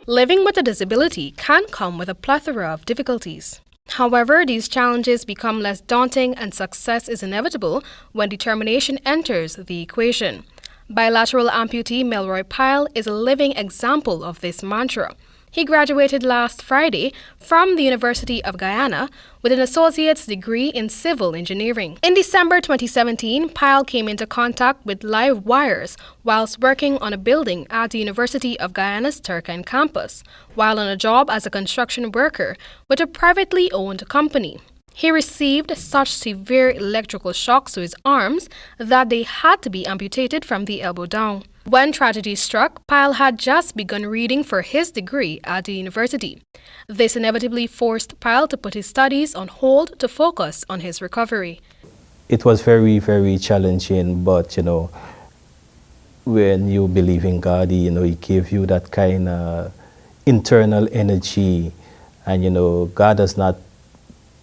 Living with a disability can come with a plethora of difficulties. However, these challenges become less daunting and success is inevitable when determination enters the equation. Bilateral amputee Melroy Pyle is a living example of this mantra. He graduated last Friday from the University of Guyana with an associate's degree in civil engineering. In December 2017, Pyle came into contact with live wires whilst working on a building at the University of Guyana's Turkine campus, while on a job as a construction worker with a privately owned company. He received such severe electrical shocks to his arms that they had to be amputated from the elbow down. When tragedy struck, Pyle had just begun reading for his degree at the university. This inevitably forced Pyle to put his studies on hold to focus on his recovery. It was very, very challenging, but when you believe in God, He gave you that kind of internal energy, and God does not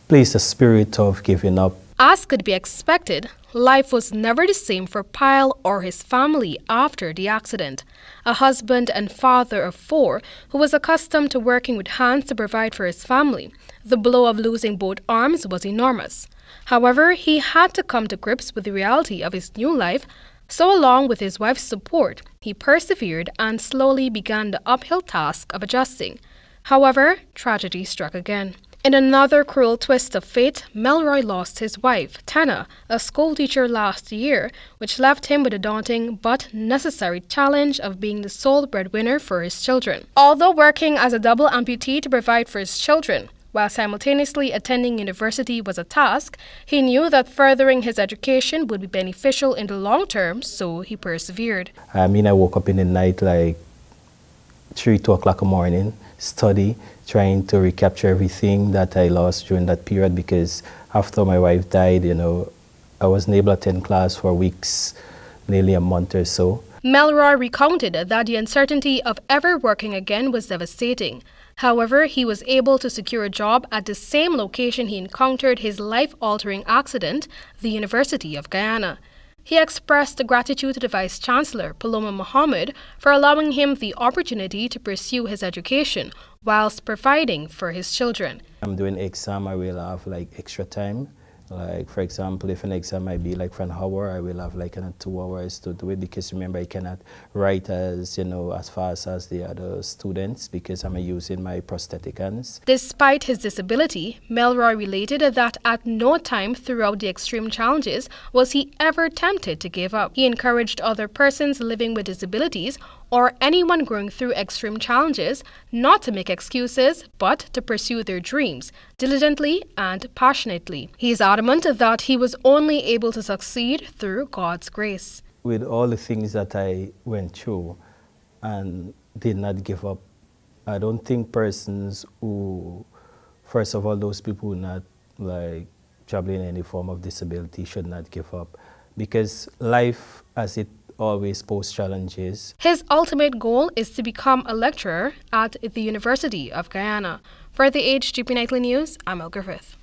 place a spirit of giving up. As could be expected, life was never the same for Pyle or his family after the accident. A husband and father of 4 who was accustomed to working with hands to provide for his family, the blow of losing both arms was enormous. However, he had to come to grips with the reality of his new life, so along with his wife's support, he persevered and slowly began the uphill task of adjusting. However, tragedy struck again. In another cruel twist of fate, Melroy lost his wife, Tana, a schoolteacher last year, which left him with a daunting but necessary challenge of being the sole breadwinner for his children. Although working as a double amputee to provide for his children, while simultaneously attending university was a task, he knew that furthering his education would be beneficial in the long term, so he persevered. I woke up in the night like 2 o'clock in the morning, study, trying to recapture everything that I lost during that period, because after my wife died, I wasn't able to attend class for weeks, nearly a month or so. Melroy recounted that the uncertainty of ever working again was devastating. However, he was able to secure a job at the same location he encountered his life-altering accident, the University of Guyana. He expressed gratitude to the Vice-Chancellor, Paloma Mohammed, for allowing him the opportunity to pursue his education whilst providing for his children. I'm doing exam, I will have extra time. Like, for example, if an exam might be for an hour, I will have 2 hours to do it, because remember, I cannot write as fast as the other students because I'm using my prosthetic hands. Despite his disability, Melroy related that at no time throughout the extreme challenges was he ever tempted to give up. He encouraged other persons living with disabilities or anyone going through extreme challenges not to make excuses, but to pursue their dreams diligently and passionately. He is adamant that he was only able to succeed through God's grace. With all the things that I went through and did not give up, I don't think persons who, first of all, those people who not traveling any form of disability should not give up, because life, as it always pose challenges. His ultimate goal is to become a lecturer at the University of Guyana. For the HGP Nightly News, I'm El Griffith.